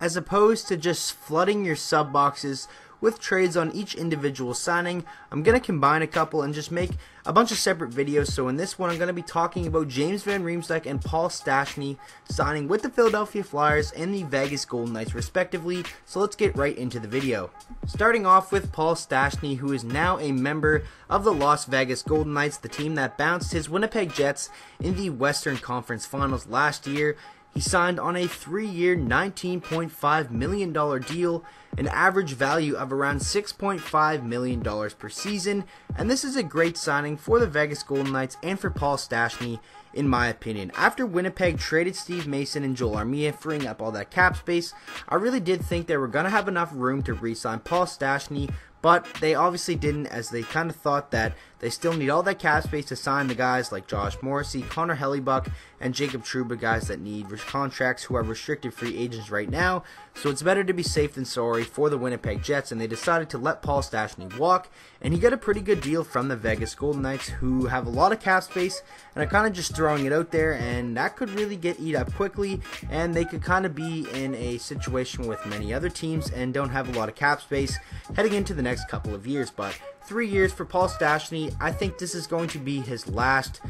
As opposed to just flooding your sub boxes with trades on each individual signing, I'm going to combine a couple and just make a bunch of separate videos. So in this one, I'm going to be talking about James Van Riemsdyk and Paul Stastny signing with the Philadelphia Flyers and the Vegas Golden Knights respectively. So let's get right into the video. Starting off with Paul Stastny, who is now a member of the Las Vegas Golden Knights, the team that bounced his Winnipeg Jets in the Western Conference Finals last year. He signed on a 3-year, $19.5 million deal, an average value of around $6.5 million per season, and this is a great signing for the Vegas Golden Knights and for Paul Stastny, in my opinion. After Winnipeg traded Steve Mason and Joel Armia, freeing up all that cap space, I really did think they were going to have enough room to re-sign Paul Stastny, but they obviously didn't, as they kind of thought that they still need all that cap space to sign the guys like Josh Morrissey, Connor Hellebuck, and Jacob Trouba, guys that need contracts who are restricted free agents right now. So it's better to be safe than sorry for the Winnipeg Jets, and they decided to let Paul Stastny walk, and he got a pretty good deal from the Vegas Golden Knights, who have a lot of cap space and are kind of just throwing it out there, and that could really get eat up quickly, and they could kind of be in a situation with many other teams and don't have a lot of cap space heading into the next couple of years. But 3 years for Paul Stastny, I think this is going to be his last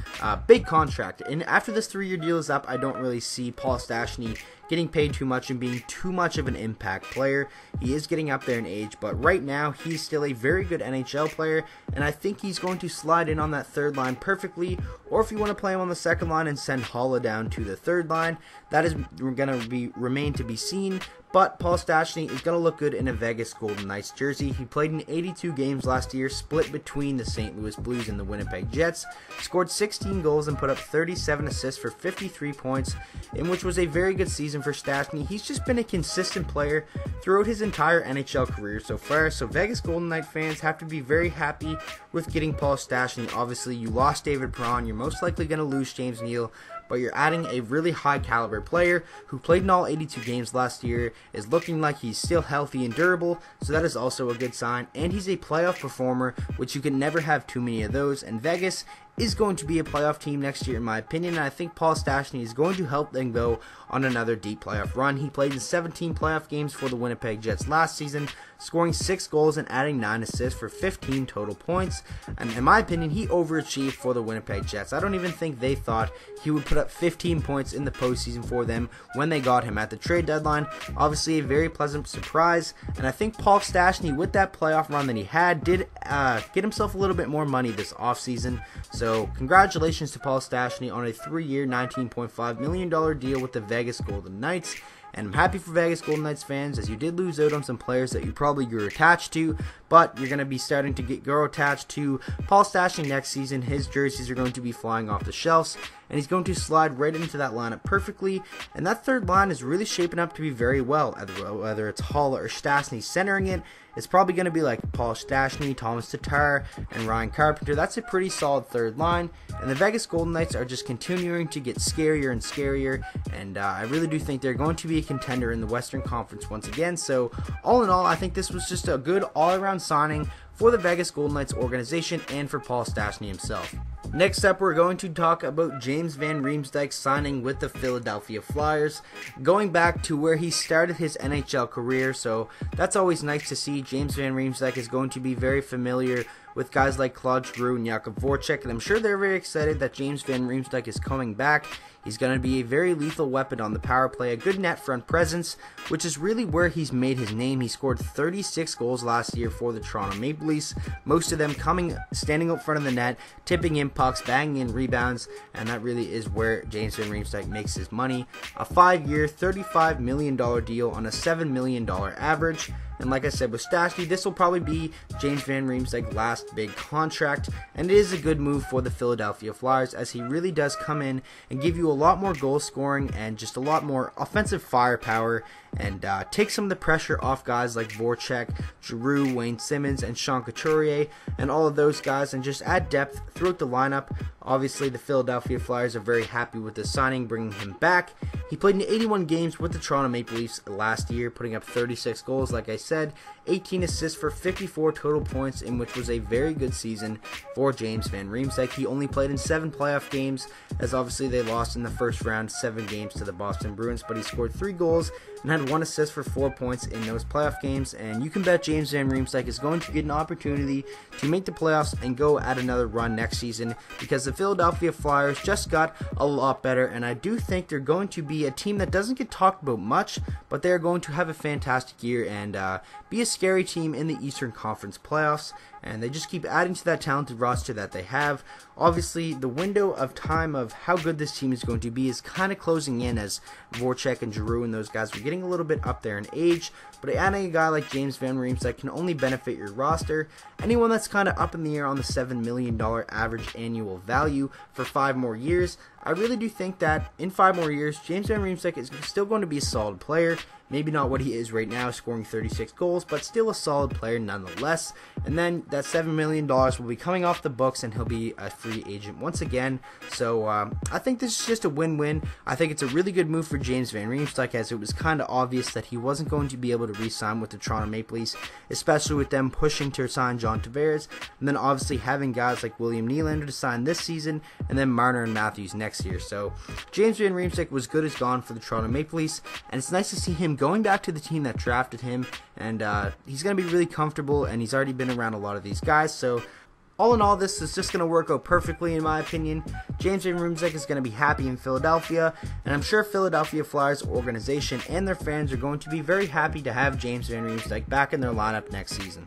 big contract. And after this 3-year deal is up, I don't really see Paul Stastny getting paid too much and being too much of an impact player. He is getting up there in age, but right now he's still a very good NHL player, and I think he's going to slide in on that third line perfectly. Or if you want to play him on the second line and send Holla down to the third line, that is going to remain to be seen. But Paul Stastny is going to look good in a Vegas Golden Knights jersey. He played in 82 games last year, split between the St. Louis Blues and the Winnipeg Jets, scored 16 goals and put up 37 assists for 53 points, in which was a very good season for Stastny. He's just been a consistent player throughout his entire NHL career so far, so Vegas Golden Knight fans have to be very happy with getting Paul Stastny. Obviously, you lost David Perron, you're most likely going to lose James Neal, but you're adding a really high caliber player who played in all 82 games last year, is looking like he's still healthy and durable, so that is also a good sign, and he's a playoff performer, which you can never have too many of those, and Vegas is going to be a playoff team next year in my opinion, and I think Paul Stastny is going to help them go on another deep playoff run. He played in 17 playoff games for the Winnipeg Jets last season, scoring 6 goals and adding 9 assists for 15 total points, and in my opinion, he overachieved for the Winnipeg Jets. I don't even think they thought he would put up 15 points in the postseason for them when they got him at the trade deadline. Obviously, a very pleasant surprise, and I think Paul Stastny, with that playoff run that he had, did get himself a little bit more money this offseason. So congratulations to Paul Stastny on a 3-year, $19.5 million deal with the Vegas Golden Knights. And I'm happy for Vegas Golden Knights fans, as you did lose out on some players that you probably grew attached to, but you're going to be starting to grow attached to Paul Stastny next season. His jerseys are going to be flying off the shelves, and he's going to slide right into that lineup perfectly, and that third line is really shaping up to be very well, whether it's Holla or Stastny centering it. It's probably going to be like Paul Stastny, Thomas Tatar, and Ryan Carpenter. That's a pretty solid third line, and the Vegas Golden Knights are just continuing to get scarier and scarier, and I really do think they're going to be a contender in the Western Conference once again. So all in all, I think this was just a good all-around signing for the Vegas Golden Knights organization and for Paul Stastny himself. Next up, we're going to talk about James Van Riemsdyk signing with the Philadelphia Flyers, going back to where he started his NHL career, so that's always nice to see. James Van Riemsdyk is going to be very familiar with guys like Claude Giroux and Jakub Voracek, and I'm sure they're very excited that James Van Riemsdyk is coming back. He's going to be a very lethal weapon on the power play, a good net front presence, which is really where he's made his name. He scored 36 goals last year for the Toronto Maple Leafs, most of them standing up front of the net, tipping in pucks, banging in rebounds, and that really is where James Van Riemsdyk makes his money. A 5-year, $35 million deal on a $7 million average. And like I said, with Stastny, this will probably be James Van Riemsdyk's last big contract, and it is a good move for the Philadelphia Flyers, as he really does come in and give you a lot more goal scoring and just a lot more offensive firepower, and take some of the pressure off guys like Voracek, Giroux, Wayne Simmons, and Sean Couturier, and all of those guys, and just add depth throughout the lineup. Obviously, the Philadelphia Flyers are very happy with the signing, bringing him back. He played in 81 games with the Toronto Maple Leafs last year, putting up 36 goals, like I said, 18 assists for 54 total points, in which was a very good season for James Van Riemsdyk. He only played in 7 playoff games, as obviously they lost in the first round 7 games to the Boston Bruins, but he scored 3 goals and had had 1 assist for 4 points in those playoff games, and you can bet James Van Riemsdyk is going to get an opportunity to make the playoffs and go at another run next season, because the Philadelphia Flyers just got a lot better, and I do think they're going to be a team that doesn't get talked about much, but they're going to have a fantastic year and be a scary team in the Eastern Conference playoffs, and they just keep adding to that talented roster that they have. Obviously, the window of time of how good this team is going to be is kind of closing in, as Voracek and Giroux and those guys are getting a little bit up there in age, but adding a guy like James Van Riemsdyk can only benefit your roster. Anyone that's kind of up in the air on the $7 million average annual value for 5 more years, I really do think that in 5 more years, James Van Riemsdyk is still going to be a solid player. Maybe not what he is right now, scoring 36 goals, but still a solid player nonetheless. And then that $7 million will be coming off the books, and he'll be a free agent once again. So I think this is just a win-win. I think it's a really good move for James Van Riemsdyk, as it was kind of obvious that he wasn't going to be able to re-sign with the Toronto Maple Leafs, especially with them pushing to sign John Tavares, and then obviously having guys like William Nylander to sign this season, and then Marner and Matthews next year. So James Van Riemsdyk was good as gone for the Toronto Maple Leafs, and it's nice to see him going back to the team that drafted him, and he's going to be really comfortable, and he's already been around a lot of these guys. So all in all, this is just going to work out perfectly in my opinion. James Van Riemsdyk is going to be happy in Philadelphia, and I'm sure Philadelphia Flyers organization and their fans are going to be very happy to have James Van Riemsdyk back in their lineup next season.